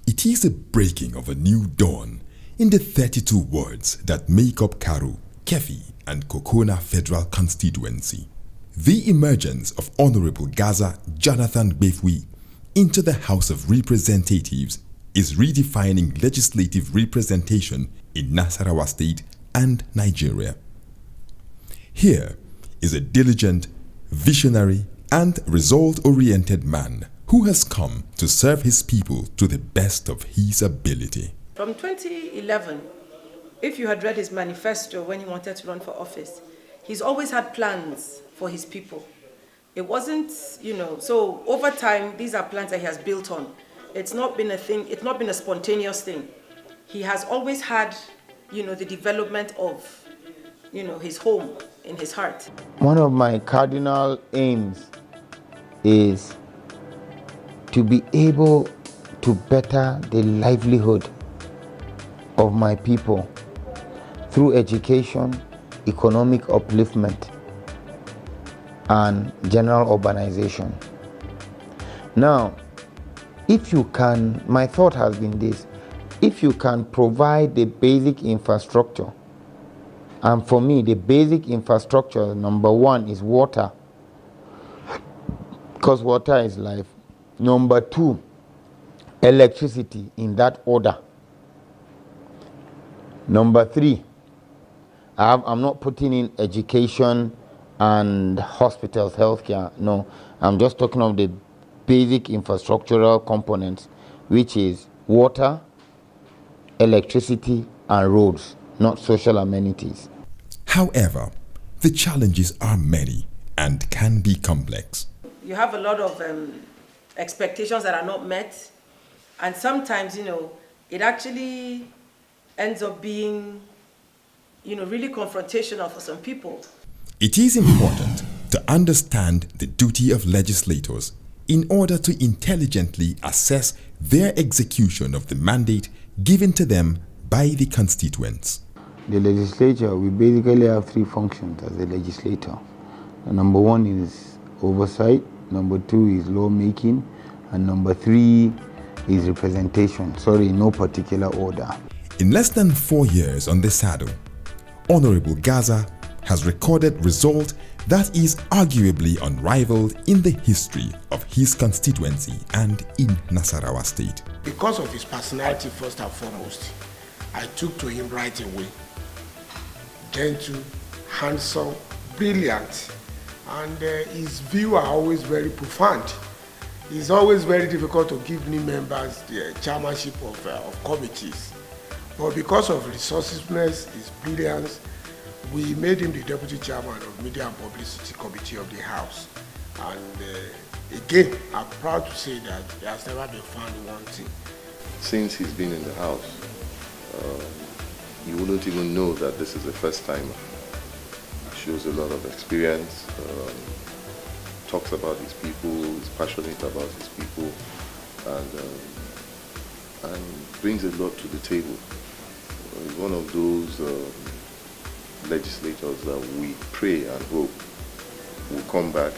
It is the breaking of a new dawn in the 32 wards that make up Karu, Kefi, and Kokona Federal Constituency. The emergence of Honorable Gaza Jonathan Gbefwi into the House of Representatives is redefining legislative representation in Nasarawa State and Nigeria. Here is a diligent, visionary, and result-oriented man who has come to serve his people to the best of his ability. From 2011, if you had read his manifesto when he wanted to run for office, he's always had plans for his people. It wasn't, so over time, these are plans that he has built on. It's not been a thing, it's not been a spontaneous thing. He has always had, the development of, his home in his heart. One of my cardinal aims is to be able to better the livelihood of my people through education, economic upliftment, and general urbanization. Now, if you can, my thought has been this, if you can provide the basic infrastructure, and for me, the basic infrastructure, number one is water, because water is life. Number two, electricity, in that order. Number three, I'm not putting in education and hospitals, healthcare. No, I'm just talking of the basic infrastructural components, which is water, electricity, and roads, not social amenities. However, the challenges are many and can be complex. You have a lot of expectations that are not met, and sometimes, it actually ends up being, really confrontational for some people. It is important to understand the duty of legislators in order to intelligently assess their execution of the mandate given to them by the constituents. The legislature, we basically have three functions as a legislator. Number one is oversight, number two is lawmaking, and number three is representation. Sorry, in no particular order. In less than 4 years on the saddle, Honorable Gaza has recorded result that is arguably unrivaled in the history of his constituency and in Nasarawa State. Because of his personality, first and foremost, I took to him right away. Gentle, handsome, brilliant, and his views are always very profound. It's always very difficult to give new members the chairmanship of committees. But because of resourcefulness, his brilliance, we made him the deputy chairman of Media and Publicity Committee of the House. And again, I'm proud to say that there has never been found wanting. Since he's been in the House, you wouldn't even know that this is a first timer. He shows a lot of experience, talks about his people, is passionate about his people, and brings a lot to the table. He's one of those legislators that we pray and hope will come back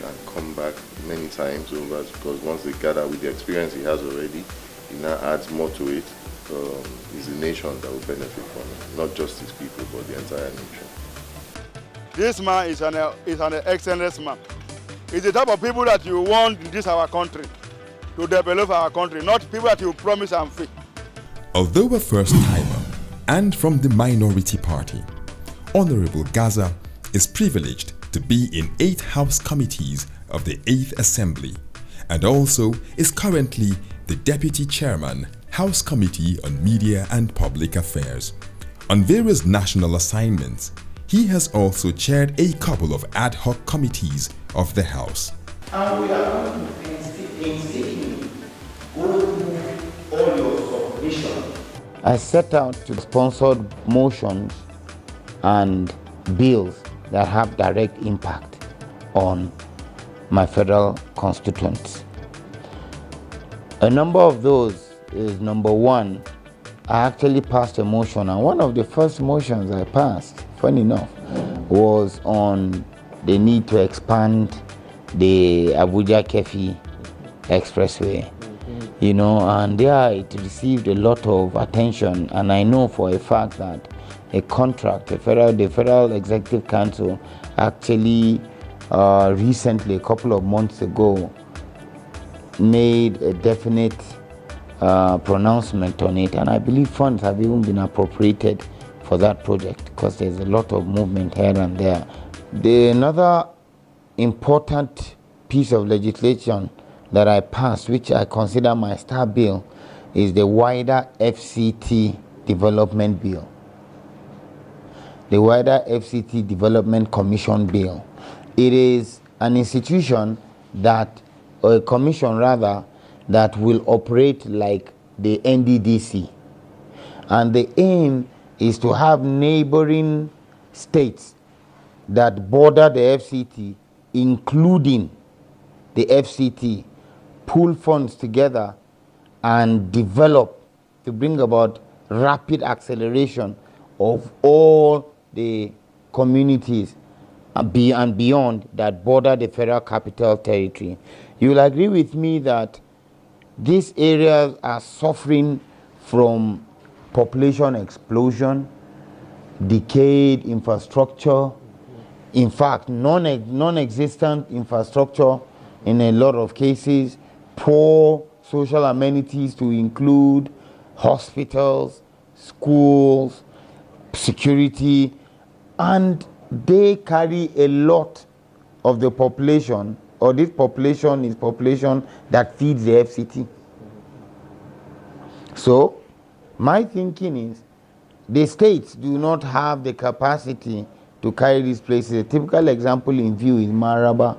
many times over, because once they gather with the experience he has already, he now adds more to it. It's a nation that will benefit from it, not just his people, but the entire nation. This man is an excellent man. He's the type of people that you want in this our country, to develop our country, not people that you promise and fail. Although a first-timer and from the minority party, Honorable Gaza is privileged to be in 8 House committees of the 8th Assembly and also is currently the Deputy Chairman, House Committee on Media and Public Affairs. On various national assignments, he has also chaired a couple of ad hoc committees of the House. And we are going to painstakingly go through all your submission. I set out to sponsor motions and bills that have direct impact on my federal constituents. A number of those is, number one, I actually passed a motion, and one of the first motions I passed, funny enough, was on the need to expand the Abuja-Kefi Expressway and yeah, it received a lot of attention. And I know for a fact that a contract, the Federal Executive Council actually recently, a couple of months ago, made a definite pronouncement on it, and I believe funds have even been appropriated for that project because there's a lot of movement here and there. Another important piece of legislation that I passed, which I consider my star bill, is the wider FCT development bill. The wider FCT Development Commission bill. It is an institution that, or a commission rather, that will operate like the NDDC. And the aim is to have neighboring states that border the FCT, including the FCT, pool funds together and develop to bring about rapid acceleration of all the communities and beyond that border the Federal Capital Territory. You will agree with me that these areas are suffering from population explosion, decayed infrastructure, in fact, non-existent infrastructure in a lot of cases, poor social amenities to include hospitals, schools, security, and they carry a lot of the population, or this population is population that feeds the FCT. So, my thinking is, the states do not have the capacity to carry these places. A typical example in view is Maraba.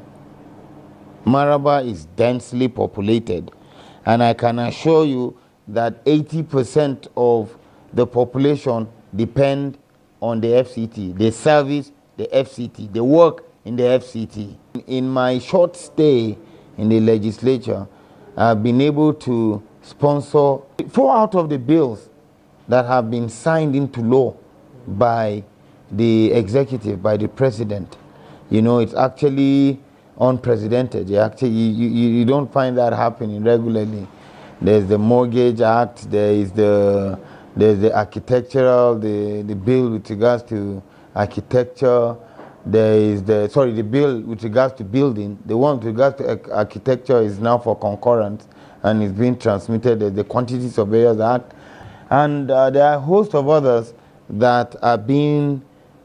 Maraba is densely populated, and I can assure you that 80% of the population depend on the FCT. They service the FCT. They work in the FCT. In my short stay in the legislature, I've been able to sponsor 4 out of the bills that have been signed into law by the executive, by the president. It's actually unprecedented. You don't find that happening regularly. There's the Mortgage Act, there's the architectural, the bill with regards to architecture, there is the bill with regards to building. The one with regards to architecture is now for concurrence and is being transmitted. There's the Quantity Surveyors Act, and there are a host of others that are being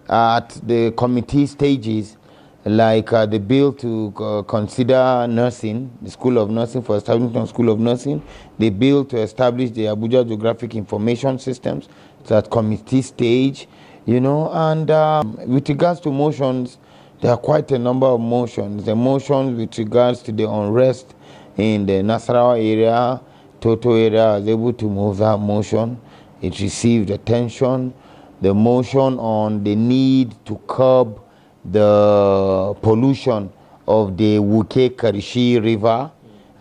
at the committee stages, like the bill to consider nursing, the School of Nursing, for establishment of School of Nursing, the bill to establish the Abuja Geographic Information Systems. It's at committee stage, and with regards to motions, there are quite a number of motions. The motions with regards to the unrest in the Nasarawa area, Toto area, I was able to move that motion. It received attention. The motion on the need to curb the pollution of the Wuke-Karishi River,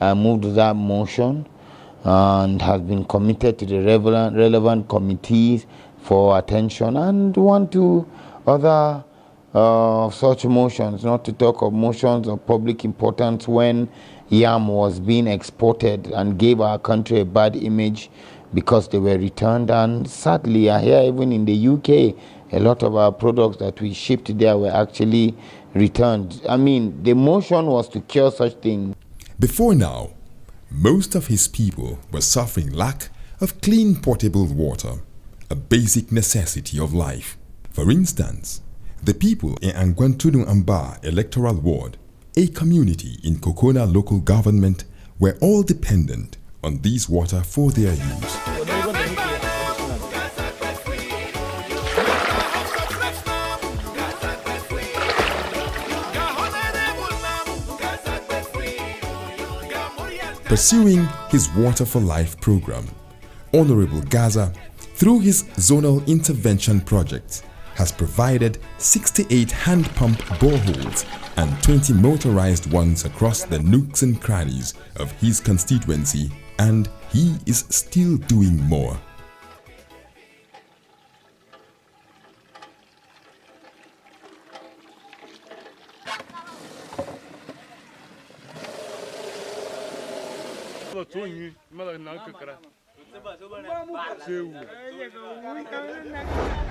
I moved that motion and has been committed to the relevant committees for attention, and 1-2 other such motions, not to talk of motions of public importance when yam was being exported and gave our country a bad image because they were returned. And sadly, I hear even in the UK, a lot of our products that we shipped there were actually returned. I mean, the motion was to cure such things. Before now, most of his people were suffering lack of clean potable water, a basic necessity of life. For instance, the people in Angwantunu Amba Electoral Ward, a community in Kokona local government, were all dependent on this water for their use. Pursuing his Water for Life program, Honorable Gaza, through his zonal intervention projects, has provided 68 hand pump boreholes and 20 motorized ones across the nooks and crannies of his constituency, and he is still doing more.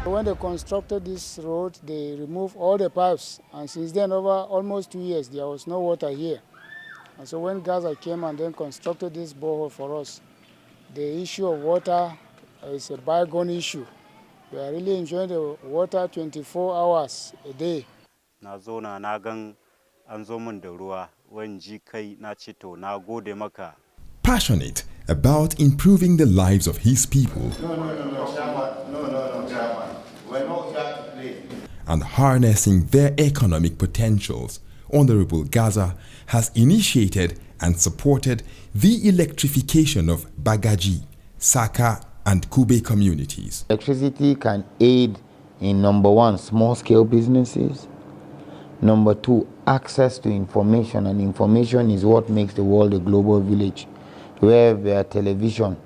When they constructed this road, they removed all the pipes, and since then, over almost 2 years, there was no water here. And so when Gaza came and then constructed this borehole for us, the issue of water is a bygone issue. We are really enjoying the water 24 hours a day. Na zo na gan an zo min da ruwa wani ji kai na ce to na gode maka. Passionate about improving the lives of his people. We're not here to play. And harnessing their economic potentials, Honorable Gaza has initiated and supported the electrification of Bagaji, Saka, and Kube communities. Electricity can aid in number one, small-scale businesses. Number two, access to information, and information is what makes the world a global village. Where via television,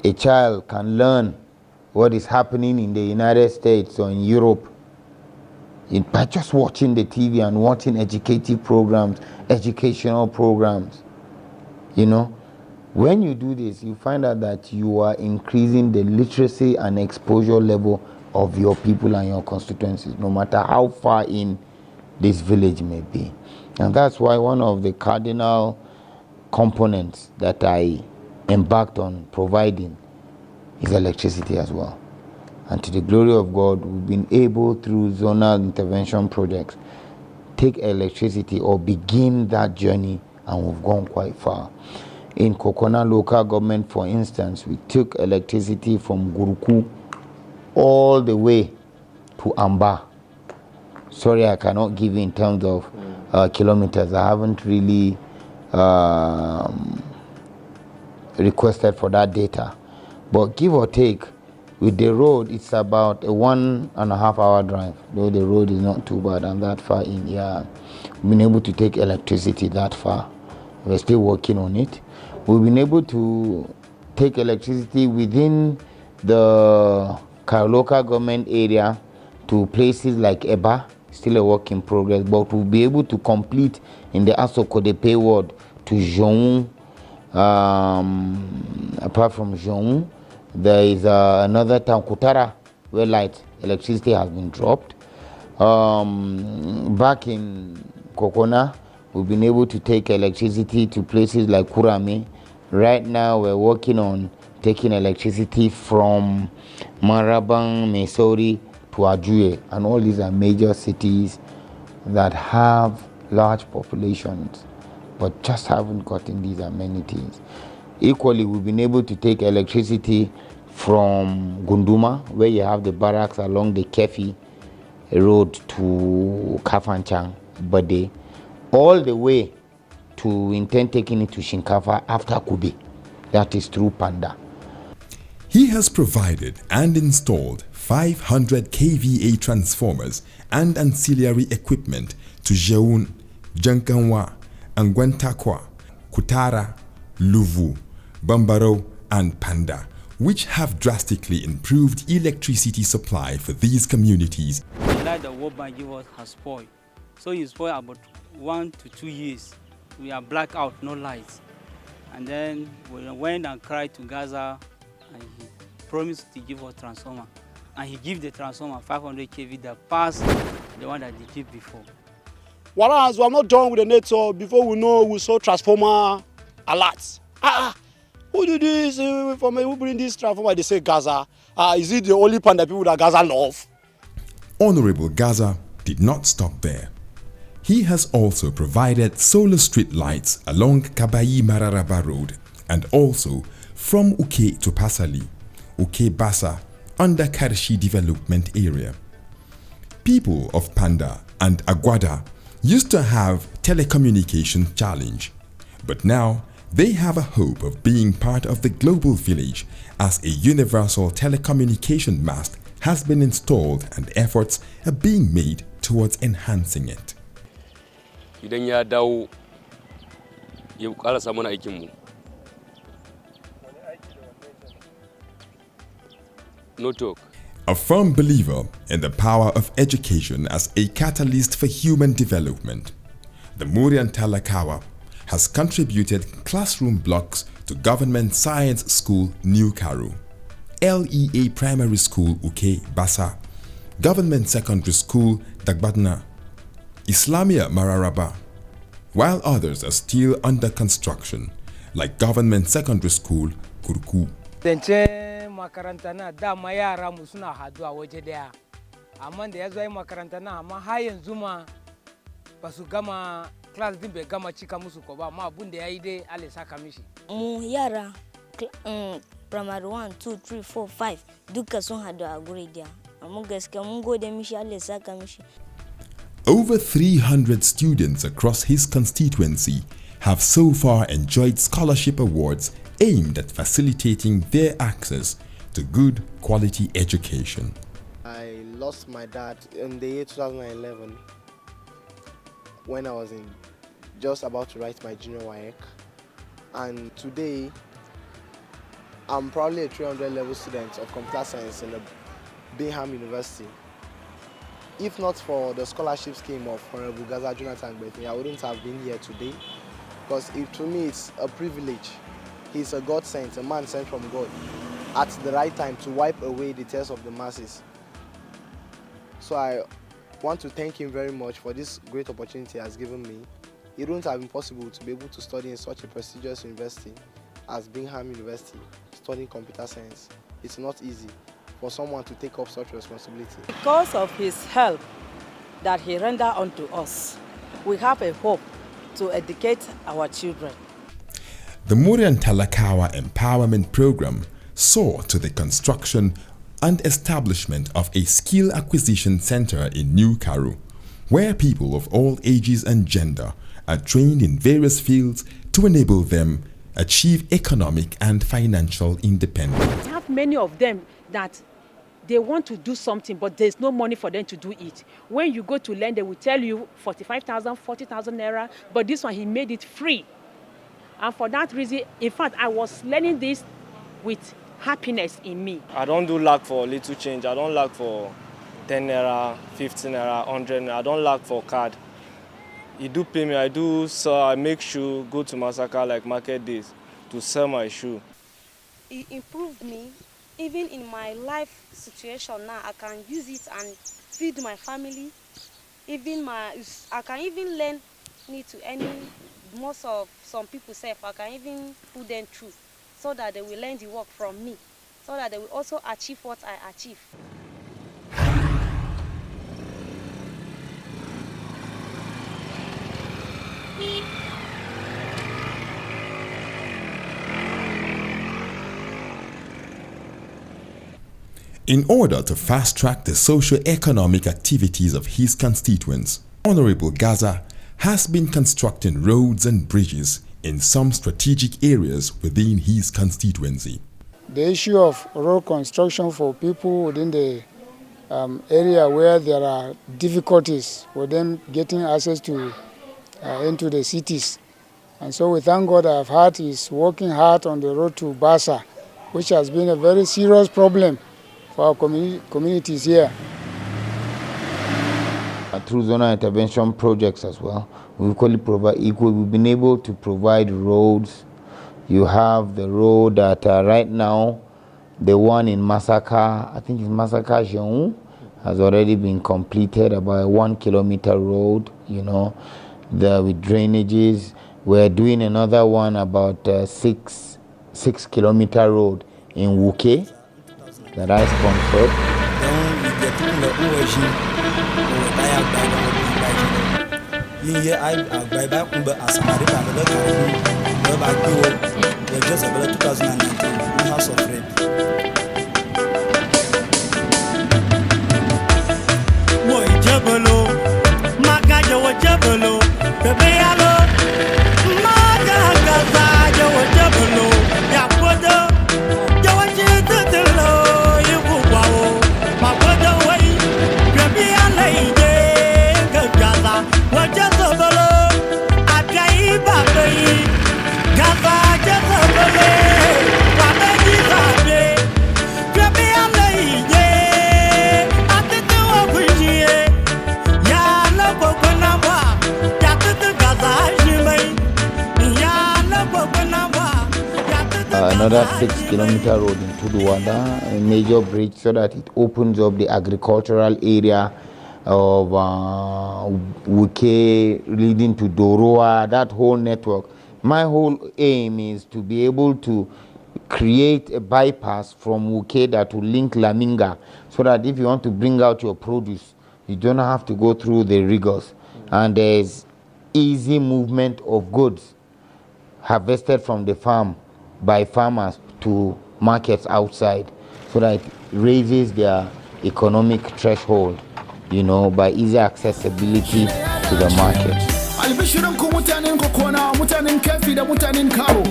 a child can learn what is happening in the United States or in Europe by just watching the TV and watching educational programs. You know, when you do this, you find out that you are increasing the literacy and exposure level of your people and your constituencies, no matter how far in this village may be. And that's why one of the cardinal components that I embarked on providing is electricity as well. And to the glory of God, we've been able, through zonal intervention projects, take electricity or begin that journey, and we've gone quite far. In Kokona local government, for instance, we took electricity from Guruku all the way to Amba. Sorry, I cannot give you in terms of kilometers. I haven't really requested for that data. But give or take, with the road, it's about a 1.5 hour drive, though the road is not too bad and that far in. Yeah, we've been able to take electricity that far. We're still working on it. We've been able to take electricity within the local government area to places like Eba, still a work in progress, but we'll be able to complete in the Asokodepe ward to Joun. Apart from Joun, there is another town, Kutara, where electricity has been dropped. Back in Kokona, we've been able to take electricity to places like Kurame. Right now, we're working on taking electricity from Marabang, Mesori to Ajue, and all these are major cities that have large populations but just haven't gotten these amenities. Equally, we've been able to take electricity from Gunduma, where you have the barracks along the Kefi road to Kafanchang, Bade, all the way to intend taking it to Shinkafa after Kube. That is through Panda. He has provided and installed 500 kVA transformers and ancillary equipment to Jeun, Jankanwa, Angwantakwa, Kutara, Luvu, Bambaro, and Panda, which have drastically improved electricity supply for these communities. The light that World Bank gave us has spoiled. So it spoiled about 1 to 2 years. We are blackout, no lights. And then we went and cried to Gaza, and he promised to give us transformer. And he gave the transformer 500 kV that passed the one that they did before. Whereas we are not done with the network, before we know we saw transformer alerts. Who do this? Who bring this transformer? They say Gaza. Is it the only Panda people that Gaza love? Honorable Gaza did not stop there. He has also provided solar street lights along Kabayi Mararaba Road and also from Uke to Pasali, Uke Basa, under Karshi development area. People of Panda and Aguada used to have telecommunication challenge, but now they have a hope of being part of the global village as a universal telecommunication mast has been installed and efforts are being made towards enhancing it. Idan ya dawo ya karasa mana aikinmu. No talk. A firm believer in the power of education as a catalyst for human development, the MURYAN Talakawa has contributed classroom blocks to Government Science School New Karu, LEA Primary School Uke Basa, Government Secondary School Dagbadna, Islamia Mararaba, while others are still under construction, like Government Secondary School Kurku. Makaranta na dama yara mu suna haduwa waje daya, amma da ya zo yi makaranta na amma har yanzu ma ba su gama class din bai gama cika musu ko ba, amma abun da yayi dai Allah saka mishi. Mu yara primary 1 2 3 4 5 duka sun hadu a guri daya, amma gaskiya mun gode mishi Allah saka mishi. Over 300 students across his constituency have so far enjoyed scholarship awards aimed at facilitating their access to good quality education. I lost my dad in the year 2011 when I was just about to write my junior WAEC, and today I'm probably a 300 level student of computer science in the Bingham University. If not for the scholarship scheme of Honorable Gaza Jonathan Bethany, I wouldn't have been here today, because to me it's a privilege. He's a God sent, a man sent from God at the right time to wipe away the tears of the masses. So I want to thank him very much for this great opportunity he has given me. It wouldn't have been possible to be able to study in such a prestigious university as Bingham University, studying computer science. It's not easy for someone to take up such responsibility. Because of his help that he rendered unto us, we have a hope to educate our children. The MURYAN Talakawa Empowerment Program saw to the construction and establishment of a skill acquisition center in New Karu, where people of all ages and gender are trained in various fields to enable them achieve economic and financial independence. I have many of them that they want to do something, but there's no money for them to do it. When you go to lend, they will tell you 45,000, 40,000 naira, but this one, he made it free. And for that reason, in fact, I was learning this with happiness in me. I don't do lack for little change. I don't lack for 10 naira, 15 naira, 100 naira. I don't lack for card. You do pay me. I do, so I make shoe, go to Masaka like market days to sell my shoe. It improved me. Even in my life situation now, I can use it and feed my family. I can even lend it to any, most of some people say, I can even put them through so that they will learn the work from me, so that they will also achieve what I achieve. In order to fast-track the socio-economic activities of his constituents, Honorable Gaza has been constructing roads and bridges in some strategic areas within his constituency. The issue of road construction for people within the area where there are difficulties for them getting access to into the cities. And so we thank God I've heard he's working hard on the road to Basa, which has been a very serious problem for our communities here. Through zonal intervention projects as well, we've been able to provide roads. You have the road that right now, the one in Masaka, I think it's Masaka Jeon, has already been completed, about a 1 kilometer road, you know, with drainages. We're doing another one about 6 kilometer road in Wuke that I sponsored. Gaza another 6-kilometer road in Tuduwada, a major bridge, so that it opens up the agricultural area of Wuke leading to Doroa, that whole network. My whole aim is to be able to create a bypass from Wuke that will link Laminga, so that if you want to bring out your produce, you don't have to go through the rigors. And there's easy movement of goods harvested from the farm by farmers to markets outside, so that it raises their economic threshold, you know, by easy accessibility to the market. Albishirin ku mutanen kokona, mutanen Kefi da mutanen Karo.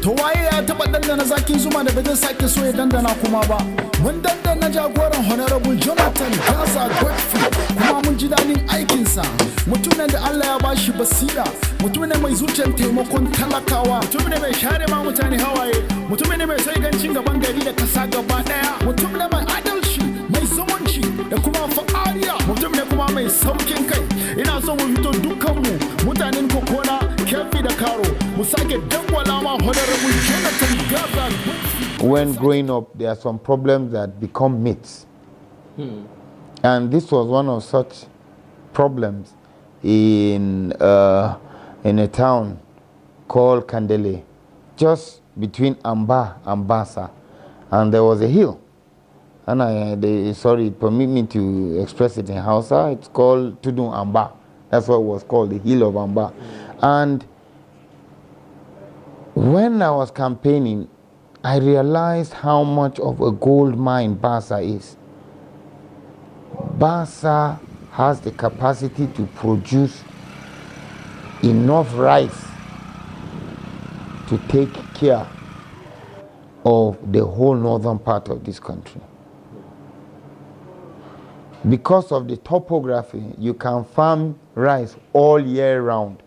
To waye ya taba dandana zakin zuma da bazai sake so ya dandana kuma ba. Mun dandana jagoran Honorable Jonathan Gaza Godfrey, kuma mun ji dadin aikinsa. Mutumin da Allah ya bashi basira, mutumin mai zuciyar taimakon talakawa, mutumin mai share ma mutane hawaye, mutumin mai sai gancin gaban gari da kasa gaba daya, mutumin mai adalci, mai zumunci da kuma fa'ariya, mutumin kuma mai saukin kai. Ina so mu fito dukkanmu mutanen kokona, Kefi da Karo, mu sake dangwala ma Honorable Jonathan Gaza. When growing up, there are some problems that become myths. And this was one of such problems in a town called Kandele, just between Amba and Basa. And there was a hill. And sorry, permit me to express it in Hausa, it's called Tudun Amba. That's what it was called, the Hill of Amba. And when I was campaigning, I realized how much of a gold mine Basa is. Basa has the capacity to produce enough rice to take care of the whole northern part of this country. Because of the topography, you can farm rice all year round.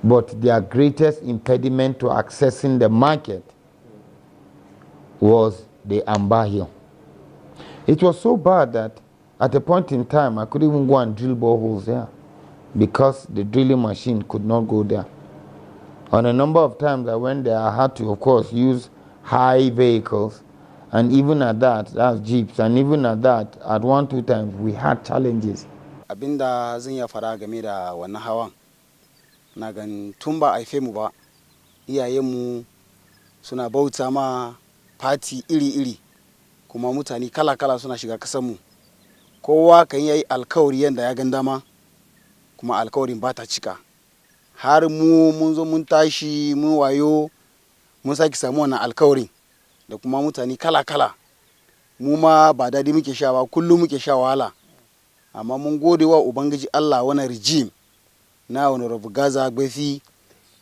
But their greatest impediment to accessing the market was the Amba Hill. It was so bad that at a point in time, I couldn't even go and drill boreholes there because the drilling machine could not go there. On a number of times I went there, I had to, of course, use high vehicles. And even at that, that's jeeps, and even at that, at 1-2 times, we had challenges. Abinda zan iya fara game da wannan hawan na gan tun ba aife mu ba, iyayenmu suna bauta ma party iri-iri, kuma mutane kala-kala suna shiga kasanmu. Kowa kan yi alkawari yanda ya gan dama, kuma alkawarin ba ta cika. Har mu mun zo mun tashi mun wayo mun saki samu wannan alkawarin. Da kuma mutane kala-kala, mu ma ba daɗi muke sha ba, kullum muke sha wahala. Amma mun gode wa Ubangiji Allah wannan regime na Honorable Gaza Gbefi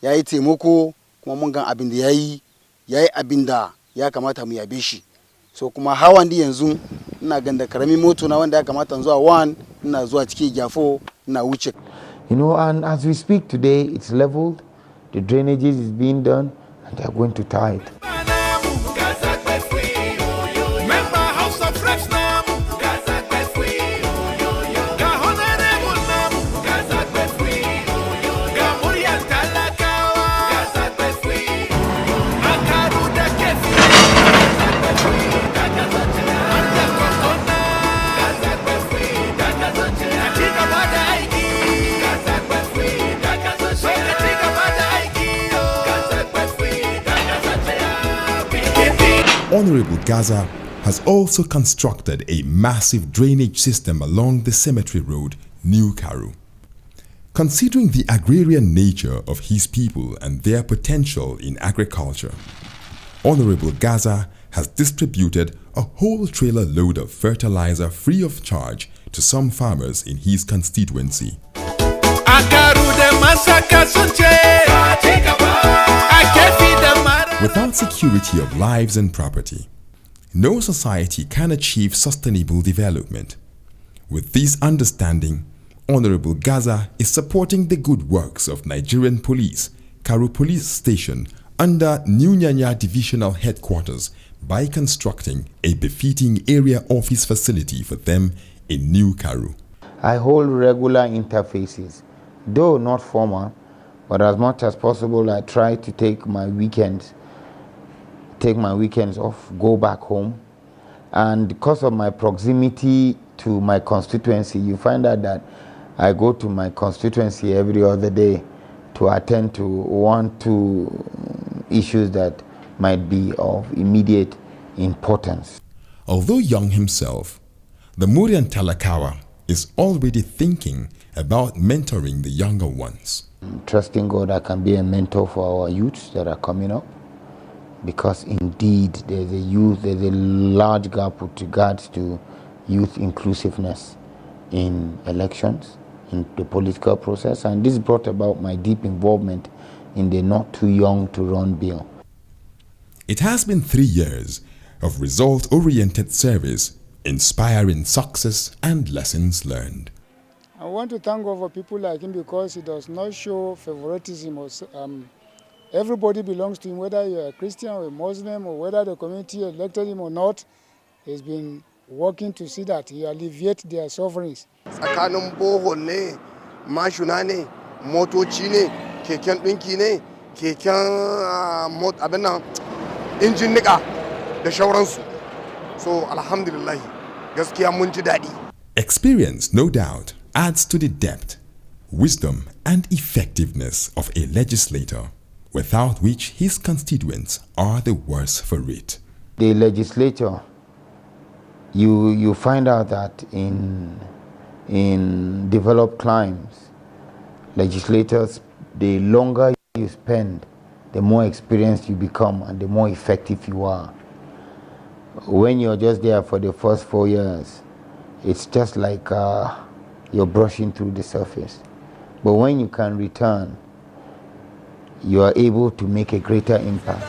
ya yi taimako, kuma mun gan abin da ya yi abin da ya kamata mu yabe shi. So kuma hawan di yanzu ina gan da karamin moto na wanda ya kamata zuwa 1 ina zuwa cikin Gyafo ina wuce. You know, and as we speak today, it's leveled, the drainages is being done, and they're going to tie it. Honorable Gaza has also constructed a massive drainage system along the cemetery road, New Karu. Considering the agrarian nature of his people and their potential in agriculture, Honorable Gaza has distributed a whole trailer load of fertilizer free of charge to some farmers in his constituency. Without security of lives and property, no society can achieve sustainable development. With this understanding, Honorable Gaza is supporting the good works of Nigerian Police, Karu Police Station, under New Nyanya Divisional Headquarters by constructing a befitting area office facility for them in New Karu. I hold regular interfaces, though not formal, But as much as possible, I try to take my weekends off, go back home. And because of my proximity to my constituency, you find out that I go to my constituency every other day to attend to 1-2 issues that might be of immediate importance. Although young himself, the MURYAN Talakawa is already thinking about mentoring the younger ones. Trusting God I can be a mentor for our youths that are coming up, because indeed there's a large gap with regards to youth inclusiveness in elections, in the political process, and this brought about my deep involvement in the Not Too Young to Run bill. It has been 3 years of result-oriented service, inspiring success and lessons learned. I want to thank God for people like him because he does not show favoritism. Or, everybody belongs to him, whether you're a Christian or a Muslim or whether the community elected him or not. He's been working to see that he alleviates their sufferings. Tsakanin bohol ne, mashuna ne, motoci ne, keken ɗinki ne, keken abin nan injin niƙa da shauransu. So alhamdulillah, gaskiya mun ji daɗi. Experience, no doubt, adds to the depth, wisdom and effectiveness of a legislator, without which his constituents are the worse for it. The legislature, you find out that in developed climes, legislators, the longer you spend, the more experienced you become and the more effective you are. When you're just there for the first 4 years, it's just like you're brushing through the surface. But when you can return, you are able to make a greater impact.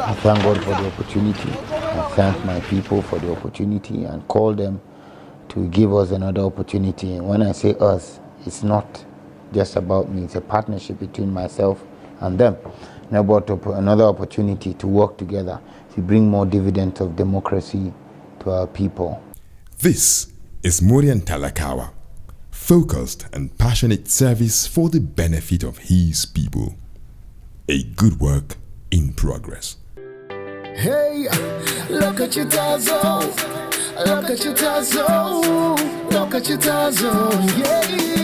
I thank God for the opportunity. I thank my people for the opportunity and call them to give us another opportunity. And when I say us, it's not just about me. It's a partnership between myself and them. Now, about another opportunity to work together to bring more dividends of democracy to our people. This is MURYAN Talakawa, focused and passionate service for the benefit of his people. A good work in progress. Hey, look at your tazo, look at your tazo, look at your tazo, yeah.